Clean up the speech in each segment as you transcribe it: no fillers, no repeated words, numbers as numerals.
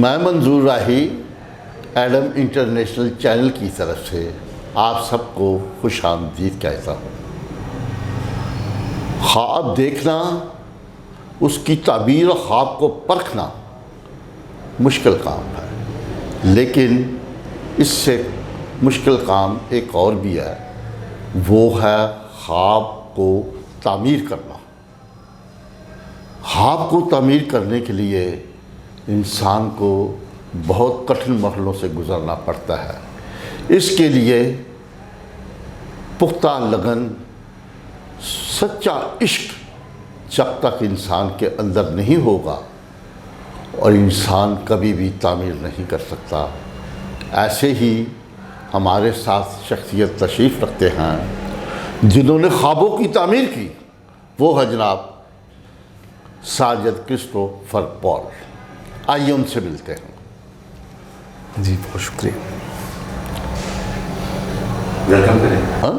میں منظور راہی Adam international channel کی طرف سے آپ سب کو خوش آمدید کہتا ہوں۔ خواب دیکھنا، اس کی تعبیر اور خواب کو پرکھنا مشکل کام ہے، لیکن اس سے مشکل کام ایک اور بھی ہے، وہ ہے خواب کو تعمیر کرنا۔ خواب کو تعمیر کرنے کے لیے انسان کو بہت کٹھن مرحلوں سے گزرنا پڑتا ہے۔ اس کے لیے پختہ لگن، سچا عشق جب تک انسان کے اندر نہیں ہوگا اور انسان کبھی بھی تعمیر نہیں کر سکتا۔ ایسے ہی ہمارے ساتھ شخصیت تشریف رکھتے ہیں جنہوں نے خوابوں کی تعمیر کی، وہ ہے جناب ساجد کرسٹوفر پال۔ آئیے ان سے ملتے ہیں۔ جی بہت شکریہ۔ ویلکم کریں۔ ہاں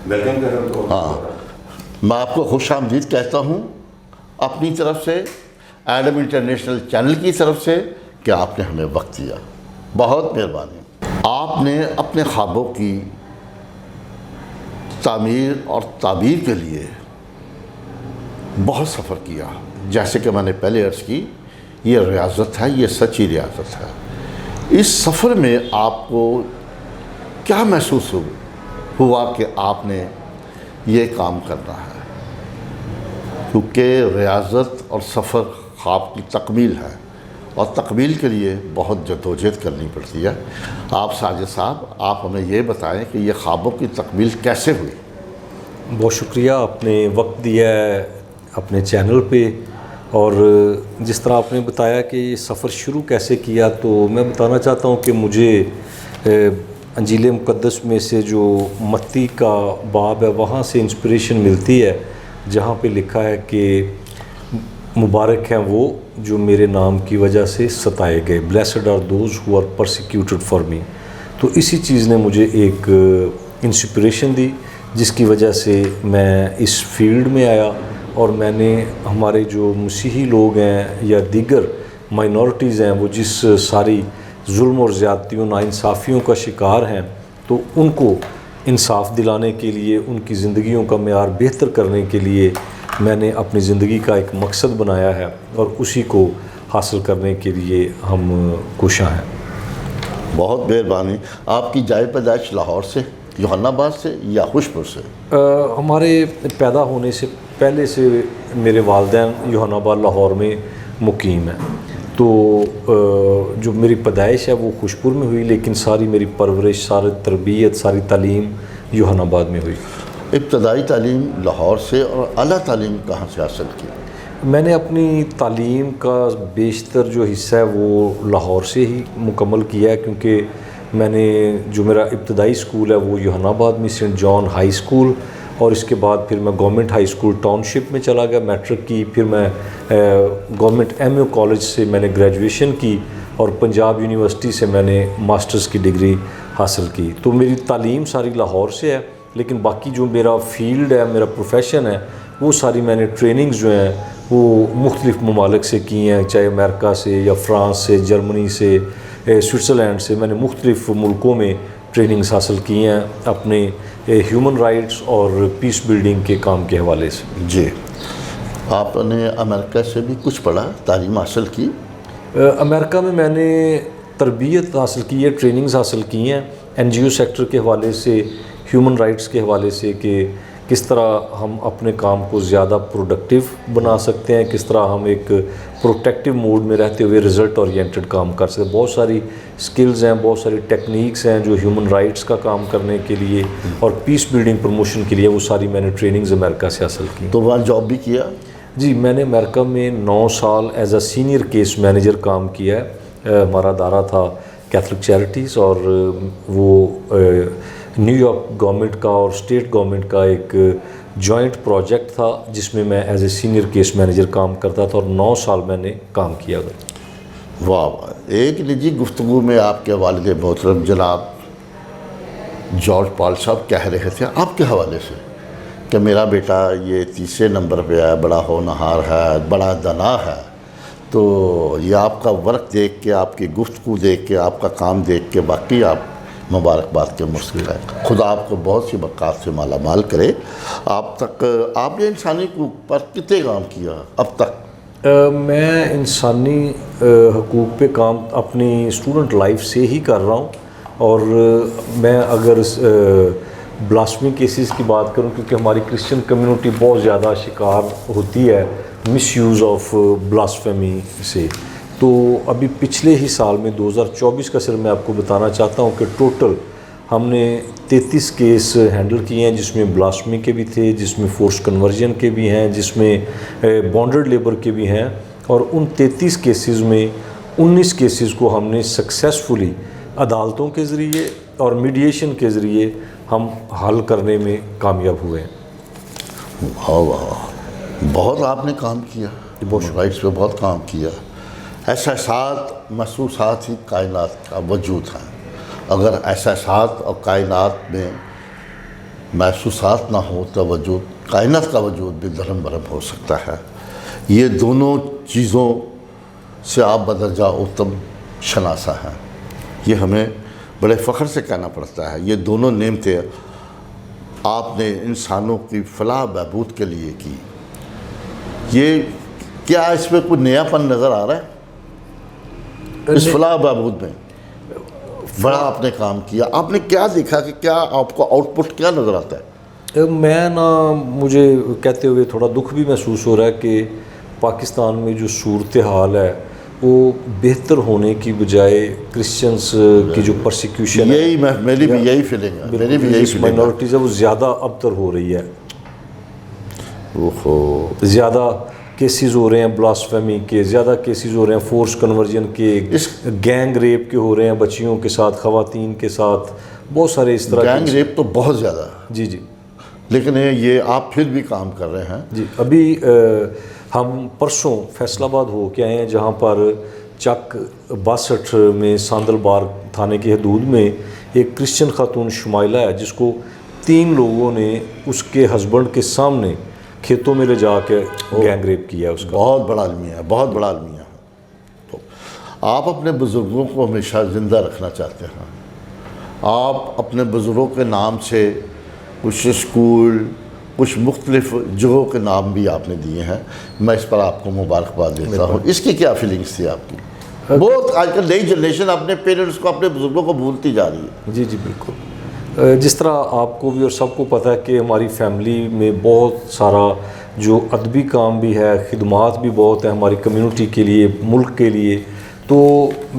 ویلکم کریں تو میں آپ کو خوش آمدید کہتا ہوں اپنی طرف سے، ایڈم انٹرنیشنل چینل کی طرف سے، کہ آپ نے ہمیں وقت دیا، بہت مہربانی۔ آپ نے اپنے خوابوں کی تعمیر اور تعبیر کے لیے بہت سفر کیا۔ جیسے کہ میں نے پہلے عرض کی، یہ ریاضت ہے، یہ سچی ریاضت ہے۔ اس سفر میں آپ کو کیا محسوس ہوا کہ آپ نے یہ کام کرنا ہے؟ کیونکہ ریاضت اور سفر خواب کی تکمیل ہے، اور تکمیل کے لیے بہت جدوجہد کرنی پڑتی ہے۔ آپ ساجد صاحب، آپ ہمیں یہ بتائیں کہ یہ خوابوں کی تکمیل کیسے ہوئی؟ بہت شکریہ، آپ نے وقت دیا ہے اپنے چینل پہ، اور جس طرح آپ نے بتایا کہ یہ سفر شروع کیسے کیا، تو میں بتانا چاہتا ہوں کہ مجھے انجیل مقدس میں سے جو متی کا باب ہے وہاں سے انسپریشن ملتی ہے، جہاں پہ لکھا ہے کہ مبارک ہیں وہ جو میرے نام کی وجہ سے ستائے گئے، blessed are those who are persecuted for me. تو اسی چیز نے مجھے ایک انسپریشن دی، جس کی وجہ سے میں اس فیلڈ میں آیا، اور میں نے ہمارے جو مسیحی لوگ ہیں یا دیگر مائنورٹیز ہیں، وہ جس ساری ظلم اور زیادتیوں، ناانصافیوں کا شکار ہیں، تو ان کو انصاف دلانے کے لیے، ان کی زندگیوں کا معیار بہتر کرنے کے لیے میں نے اپنی زندگی کا ایک مقصد بنایا ہے، اور اسی کو حاصل کرنے کے لیے ہم کوشاں ہیں۔ بہت مہربانی۔ آپ کی جائے پیدائش لاہور سے، یوحنا آباد سے یا خوشپور سے؟ ہمارے پیدا ہونے سے پہلے سے میرے والدین یوحنا آباد لاہور میں مقیم ہیں، تو جو میری پیدائش ہے وہ خوشپور میں ہوئی، لیکن ساری میری پرورش، ساری تربیت، ساری تعلیم یوحنا آباد میں ہوئی۔ ابتدائی تعلیم لاہور سے، اور اعلیٰ تعلیم کہاں سے حاصل کی؟ میں نے اپنی تعلیم کا بیشتر جو حصہ ہے وہ لاہور سے ہی مکمل کیا ہے، کیونکہ میں نے جو میرا ابتدائی اسکول ہے وہ یوحنا آباد میں سینٹ جان ہائی اسکول، اور اس کے بعد پھر میں گورنمنٹ ہائی اسکول ٹاؤن شپ میں چلا گیا، میٹرک کی، پھر میں گورنمنٹ ایم اے کالج سے میں نے گریجویشن کی، اور پنجاب یونیورسٹی سے میں نے ماسٹرز کی ڈگری حاصل کی۔ تو میری تعلیم ساری لاہور سے ہے، لیکن باقی جو میرا فیلڈ ہے، میرا پروفیشن ہے، وہ ساری میں نے ٹریننگز جو ہیں وہ مختلف ممالک سے کی ہیں، چاہے امریکہ سے یا فرانس سے، جرمنی سے، سوئٹزرلینڈ سے۔ میں نے مختلف ملکوں میں ٹریننگز حاصل کی ہیں اپنے ہیومن رائٹس اور پیس بلڈنگ کے کام کے حوالے سے۔ جی، آپ نے امریکہ سے بھی کچھ پڑھا، تعلیم حاصل کی؟ امریکہ میں نے تربیت حاصل کی ہے، ٹریننگز حاصل کی ہیں این جی او سیکٹر کے حوالے سے، ہیومن رائٹس کے حوالے سے، کہ کس طرح ہم اپنے کام کو زیادہ پروڈکٹیو بنا سکتے ہیں، کس طرح ہم ایک پروٹیکٹیو موڈ میں رہتے ہوئے رزلٹ اورینٹڈ کام کر سکتے ہیں۔ بہت ساری سکلز ہیں، بہت ساری ٹیکنیکس ہیں جو ہیومن رائٹس کا کام کرنے کے لیے اور پیس بلڈنگ پروموشن کے لیے، وہ ساری میں نے ٹریننگز امریکہ سے حاصل کی۔ تو وہاں جاب بھی کیا؟ جی، میں نے امریکہ میں 9 سال as a senior case manager کام کیا ہے۔ ہمارا ادارہ تھا کیتھولک چیریٹیز، اور وہ نیو یارک گورنمنٹ کا اور اسٹیٹ گورنمنٹ کا ایک جوائنٹ پروجیکٹ تھا، جس میں میں as a senior case manager کام کرتا تھا، اور 9 سال میں نے کام کیا۔ واہ واہ۔ ایک نجی گفتگو میں آپ کے والد محترم جناب جارج پال صاحب کہہ رہے تھے آپ کے حوالے سے کہ میرا بیٹا یہ 3 نمبر پہ ہے، بڑا ہونہار ہے، بڑا دانا ہے، تو یہ آپ کا ورک دیکھ کے، آپ کی گفتگو دیکھ کے، آپ کا کام دیکھ کے واقعی آپ مبارکباد کے مستحق ہیں۔ خدا آپ کو بہت سی برکات سے مالا مال کرے۔ آپ نے انسانی حقوق پر کتنے کام کیا اب تک؟ میں انسانی حقوق پہ کام اپنی اسٹوڈنٹ لائف سے ہی کر رہا ہوں، اور میں اگر بلاسفمی کیسز کی بات کروں، کیونکہ ہماری کرسچن کمیونٹی بہت زیادہ شکار ہوتی ہے مس یوز آف بلاسفیمی سے، تو ابھی پچھلے ہی سال میں 2024 کا صرف میں آپ کو بتانا چاہتا ہوں کہ ٹوٹل ہم نے 33 کیس ہینڈل کیے ہیں، جس میں بلاسفمی کے بھی تھے، جس میں فورس کنورژن کے بھی ہیں، جس میں بانڈڈ لیبر کے بھی ہیں، اور ان 33 کیسز میں 19 کیسز کو ہم نے سکسیسفلی عدالتوں کے ذریعے اور میڈیشن کے ذریعے ہم حل کرنے میں کامیاب ہوئے ہیں۔ واہ واہ، بہت آپ نے کام کیا، رائٹس پہ بہت کام کیا۔ احساسات، محسوسات ہی کائنات کا وجود ہے۔ اگر احساسات اور کائنات میں محسوسات نہ ہو تو وجود، کائنات کا وجود بھی دھرم بھرم ہو سکتا ہے۔ یہ دونوں چیزوں سے آپ بدرجہ اتم شناسہ ہیں، یہ ہمیں بڑے فخر سے کہنا پڑتا ہے۔ یہ دونوں نعمتیں آپ نے انسانوں کی فلاح بہبود کے لیے کی۔ یہ کیا اس میں کوئی نیا پن نظر آ رہا ہے اس فلاح بہبود میں؟ بڑا آپ نے کام کیا، آپ نے کیا دیکھا کہ کیا آپ کو آؤٹ پٹ کیا نظر آتا ہے؟ میں مجھے کہتے ہوئے تھوڑا دکھ بھی محسوس ہو رہا ہے کہ پاکستان میں جو صورتحال ہے وہ بہتر ہونے کی بجائے کرسچنس کی جو پرسیکیوشن ہے، یہی میری بھی یہی فیلنگ ہے، میری بھی یہی فیلنگ ہے۔ مائنورٹیز ہے وہ زیادہ ابتر ہو رہی ہے، زیادہ کیسز ہو رہے ہیں بلاسفیمی کے، زیادہ کیسز ہو رہے ہیں فورس کنورژن کے، گینگ ریپ کے ہو رہے ہیں بچیوں کے ساتھ، خواتین کے ساتھ، بہت سارے اس طرح گینگ ریپ تو بہت زیادہ ہے۔ جی جی، لیکن یہ آپ پھر بھی کام کر رہے ہیں۔ جی ابھی ہم پرسوں فیصل آباد ہو کے آئے ہیں، جہاں پر چک 62 میں ساندل بار تھانے کی حدود میں ایک کرسچن خاتون شمائلہ ہے، جس کو 3 لوگوں نے اس کے ہسبینڈ کے سامنے کھیتوں میں لے جا کے گینگ ریپ کیا ہے اس کا۔ بہت بڑا المیہ ہے، بہت بڑا المیہ ہے۔ تو آپ اپنے بزرگوں کو ہمیشہ زندہ رکھنا چاہتے ہیں۔ آپ اپنے بزرگوں کے نام سے کچھ اسکول، کچھ مختلف جگہوں کے نام بھی آپ نے دیے ہیں، میں اس پر آپ کو مبارکباد دیتا ہوں۔ اس کی کیا فیلنگس تھی آپ کی؟ بہت آج کل نئی جنریشن اپنے پیرنٹس کو، اپنے بزرگوں کو بھولتی جا رہی ہے۔ جی جی بالکل، جس طرح آپ کو بھی اور سب کو پتہ ہے کہ ہماری فیملی میں بہت سارا جو ادبی کام بھی ہے، خدمات بھی بہت ہیں ہماری کمیونٹی کے لیے، ملک کے لیے۔ تو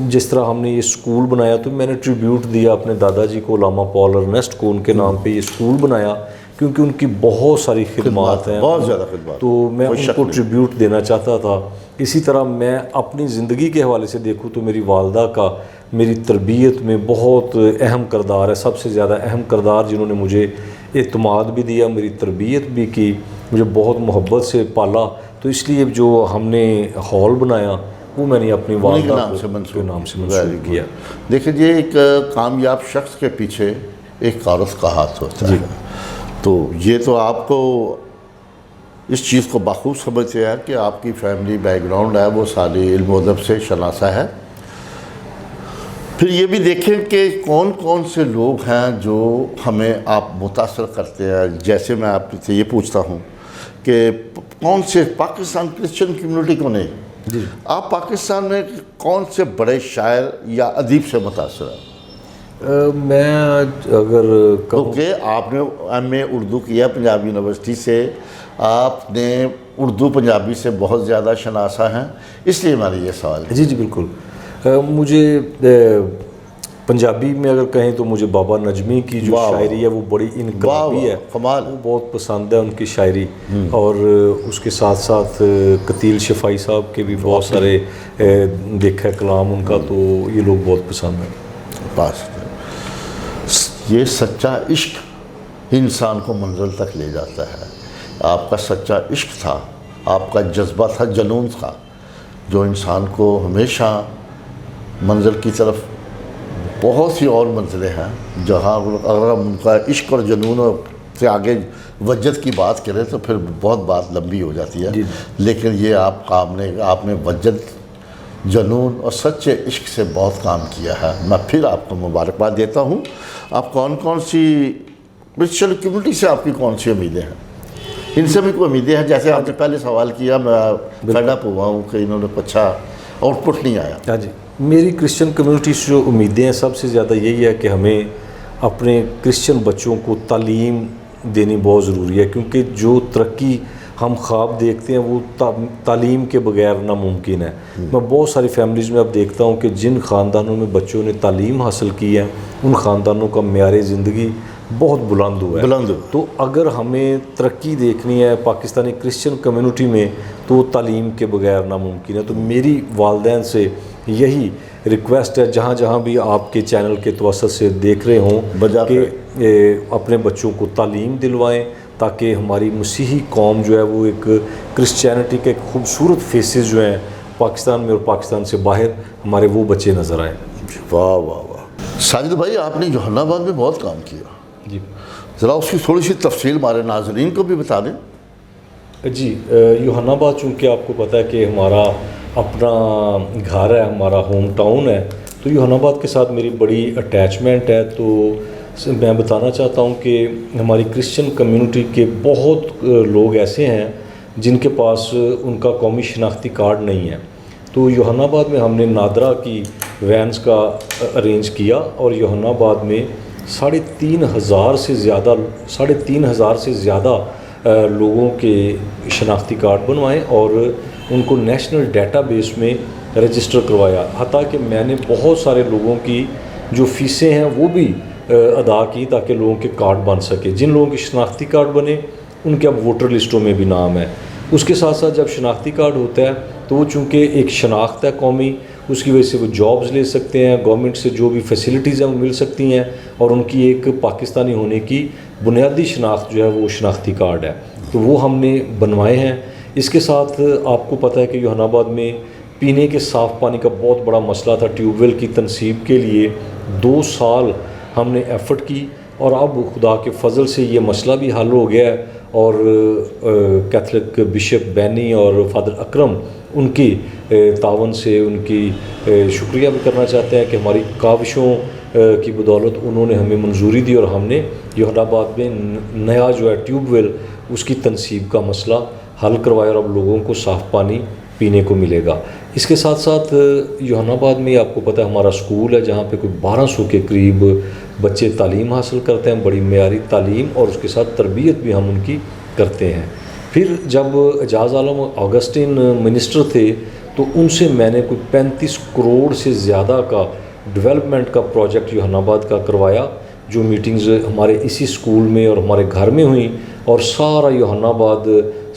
جس طرح ہم نے یہ اسکول بنایا تو میں نے ٹریبیوٹ دیا اپنے دادا جی کو، علامہ پال ارنسٹ کو، ان کے نام پہ یہ اسکول بنایا، کیونکہ ان کی بہت ساری خدمات ہیں، بہت زیادہ خدمات، تو میں ان کو ٹریبیوٹ دینا چاہتا تھا۔ اسی طرح میں اپنی زندگی کے حوالے سے دیکھوں تو میری والدہ کا میری تربیت میں بہت اہم کردار ہے، سب سے زیادہ اہم کردار، جنہوں نے مجھے اعتماد بھی دیا، میری تربیت بھی کی، مجھے بہت محبت سے پالا۔ تو اس لیے جو ہم نے ہال بنایا وہ میں نے اپنی والدہ کے نام سے منسوخ کیا۔ دیکھیں جی، ایک کامیاب شخص کے پیچھے ایک عورت کا ہاتھ ہوتا ہے، تو یہ تو آپ کو اس چیز کو بخوب سمجھتے ہیں کہ آپ کی فیملی بیک گراؤنڈ ہے وہ ساری علم و ادب سے شناسہ ہے۔ پھر یہ بھی دیکھیں کہ کون کون سے لوگ ہیں جو ہمیں آپ متاثر کرتے ہیں۔ جیسے میں آپ سے یہ پوچھتا ہوں کہ کون سے پاکستان کرسچن کمیونٹی کو نہیں، آپ پاکستان میں کون سے بڑے شاعر یا ادیب سے متاثر ہیں؟ میں اگر کہوں کہ آپ نے ایم اے اردو کیا پنجاب یونیورسٹی سے، آپ نے اردو پنجابی سے بہت زیادہ شناسہ ہیں، اس لیے ہمارا یہ سوال ہے۔ جی جی بالکل، مجھے پنجابی میں اگر کہیں تو مجھے بابا نجمی کی جو شاعری ہے وہ بڑی انقلابی ہے، کمال، وہ بہت پسند ہے ان کی شاعری، اور اس کے ساتھ ساتھ قتیل شفائی صاحب کے بھی بہت سارے دیکھا کلام ان کا، تو یہ لوگ بہت پسند ہیں۔ بس یہ سچا عشق انسان کو منزل تک لے جاتا ہے۔ آپ کا سچا عشق تھا، آپ کا جذبہ تھا، جنون تھا، جو انسان کو ہمیشہ منزل کی طرف، بہت سی اور منزلیں ہیں جہاں اگر ہم ان کا عشق اور جنون سے آگے وجد کی بات کریں تو پھر بہت بات لمبی ہو جاتی ہے، لیکن یہ آپ نے وجد جنون اور سچے عشق سے بہت کام کیا ہے. میں پھر آپ کو مبارکباد دیتا ہوں. آپ کون سی کرسچن کمیونٹی سے آپ کی کون سی امیدیں ہیں؟ ان سے بھی کوئی امیدیں ہیں؟ جیسے آپ نے پہلے سوال کیا، میں فیڈ اپ ہوا ہوں کہ انہوں نے اچھا آؤٹ پٹ نہیں آیا. ہاں جی، میری کرسچن کمیونٹی سے جو امیدیں ہیں سب سے زیادہ یہی ہے کہ ہمیں اپنے کرسچن بچوں کو تعلیم دینی بہت ضروری ہے، کیونکہ جو ترقی ہم خواب دیکھتے ہیں وہ تعلیم کے بغیر ناممکن ہے. میں بہت ساری فیملیز میں اب دیکھتا ہوں کہ جن خاندانوں میں بچوں نے تعلیم حاصل کی ہے ان خاندانوں کا معیار زندگی بہت بلند ہوا ہے. تو اگر ہمیں ترقی دیکھنی ہے پاکستانی کرسچن کمیونٹی میں تو تعلیم کے بغیر ناممکن ہے. تو میری والدین سے یہی ریکویسٹ ہے، جہاں جہاں بھی آپ کے چینل کے توسط سے دیکھ رہے ہوں، کہ اپنے بچوں کو تعلیم دلوائیں تاکہ ہماری مسیحی قوم جو ہے وہ ایک کرسچینٹی کے ایک خوبصورت فیسز جو ہیں پاکستان میں اور پاکستان سے باہر ہمارے وہ بچے نظر آئیں. واہ واہ واہ. ساجد بھائی، آپ نے یوحنا آباد میں بہت کام کیا. جی ذرا اس کی تھوڑی سی تفصیل ہمارے ناظرین کو بھی بتا دیں. جی، یوحنا آباد چونکہ آپ کو پتہ ہے کہ ہمارا اپنا گھر ہے، ہمارا ہوم ٹاؤن ہے، تو یوحنا آباد کے ساتھ میری بڑی اٹیچمنٹ ہے. تو میں بتانا چاہتا ہوں کہ ہماری کرسچن کمیونٹی کے بہت لوگ ایسے ہیں جن کے پاس ان کا قومی شناختی کارڈ نہیں ہے. تو یوحنا آباد میں ہم نے نادرا کی وینس کا ارینج کیا اور یوحنا آباد میں 3,500 سے زیادہ لوگوں کے شناختی کارڈ بنوائے اور ان کو نیشنل ڈیٹا بیس میں رجسٹر کروایا. حتیٰ کہ میں نے بہت سارے لوگوں کی جو فیسیں ہیں وہ بھی ادا کی تاکہ لوگوں کے کارڈ بن سکے. جن لوگوں کے شناختی کارڈ بنے ان کے اب ووٹر لسٹوں میں بھی نام ہے. اس کے ساتھ ساتھ جب شناختی کارڈ ہوتا ہے تو وہ چونکہ ایک شناخت ہے قومی، اس کی وجہ سے وہ جابز لے سکتے ہیں، گورنمنٹ سے جو بھی فیسلٹیز ہیں وہ مل سکتی ہیں، اور ان کی ایک پاکستانی ہونے کی بنیادی شناخت جو ہے وہ شناختی کارڈ ہے. تو وہ ہم نے بنوائے ہیں. اس کے ساتھ آپ کو پتہ ہے کہ یوحنا آباد میں پینے کے صاف پانی کا بہت بڑا مسئلہ تھا. ٹیوب ویل کی تنصیب کے لیے 2 سال ہم نے ایفرٹ کی اور اب خدا کے فضل سے یہ مسئلہ بھی حل ہو گیا ہے. اور کیتھولک بشپ بینی اور فادر اکرم ان کی تعاون سے ان کی شکریہ بھی کرنا چاہتے ہیں کہ ہماری کاوشوں کی بدولت انہوں نے ہمیں منظوری دی اور ہم نے یوحنا آباد میں نیا جو ہے ٹیوب ویل اس کی تنصیب کا مسئلہ حل کروایا اور اب لوگوں کو صاف پانی پینے کو ملے گا. اس کے ساتھ ساتھ یوحنا آباد میں آپ کو پتہ ہے ہمارا اسکول ہے جہاں پہ کوئی 1200 کے قریب بچے تعلیم حاصل کرتے ہیں، بڑی معیاری تعلیم، اور اس کے ساتھ تربیت بھی ہم ان کی کرتے ہیں. پھر جب اعجاز عالم آگسٹین منسٹر تھے تو ان سے میں نے کوئی 35 کروڑ سے زیادہ کا ڈیولپمنٹ کا پروجیکٹ یوحنا آباد کا کروایا، جو میٹنگز ہمارے اسی اسکول میں اور ہمارے گھر میں ہوئیں، اور سارا یوحنا آباد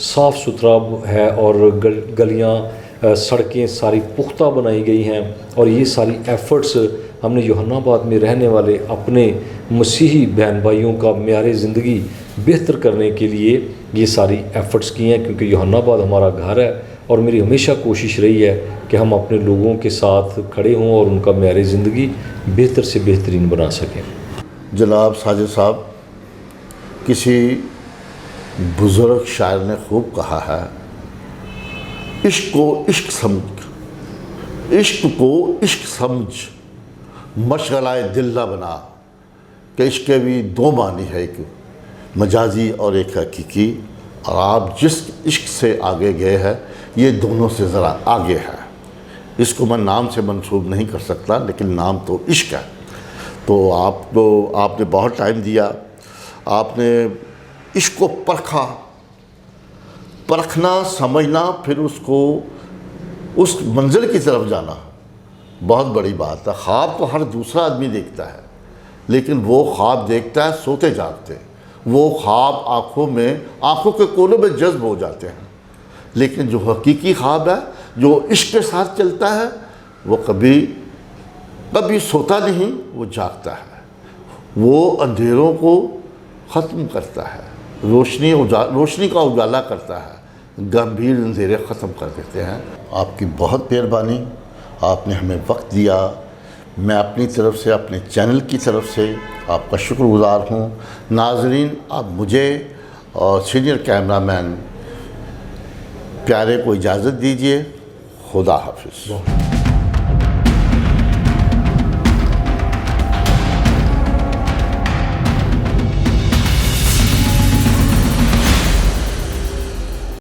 صاف ستھرا ہے اور گلیاں سڑکیں ساری پختہ بنائی گئی ہیں. اور یہ ساری ایفرٹس ہم نے یوحنا آباد میں رہنے والے اپنے مسیحی بہن بھائیوں کا معیار زندگی بہتر کرنے کے لیے یہ ساری ایفرٹس کی ہیں، کیونکہ یوحنا آباد ہمارا گھر ہے اور میری ہمیشہ کوشش رہی ہے کہ ہم اپنے لوگوں کے ساتھ کھڑے ہوں اور ان کا معیار زندگی بہتر سے بہترین بنا سکیں. جناب ساجد صاحب، کسی بزرگ شاعر نے خوب کہا ہے، عشق کو عشق سمجھ، عشق کو عشق سمجھ، مشغلہ دل نہ بنا. کہ عشق کے بھی 2 معنی ہے، ایک مجازی اور ایک حقیقی، اور آپ جس عشق سے آگے گئے ہیں یہ دونوں سے ذرا آگے ہے. اس کو میں نام سے منسوب نہیں کر سکتا، لیکن نام تو عشق ہے. تو آپ نے بہت ٹائم دیا، آپ نے عشق کو پرکھنا، سمجھنا، پھر اس کو اس منزل کی طرف جانا بہت بڑی بات ہے. خواب تو ہر دوسرا آدمی دیکھتا ہے، لیکن وہ خواب دیکھتا ہے سوتے جاگتے. وہ خواب آنکھوں کے کونوں میں جذب ہو جاتے ہیں، لیکن جو حقیقی خواب ہے، جو عشق کے ساتھ چلتا ہے، وہ کبھی سوتا نہیں، وہ جاگتا ہے. وہ اندھیروں کو ختم کرتا ہے، روشنی کا اجالا کرتا ہے، گمبھیر اندھیرے ختم کر دیتے ہیں. آپ کی بہت مہربانی، آپ نے ہمیں وقت دیا. میں اپنی طرف سے، اپنے چینل کی طرف سے آپ کا شکر گزار ہوں. ناظرین، آپ مجھے اور سینئر کیمرہ مین پیارے کو اجازت دیجیے. خدا حافظ.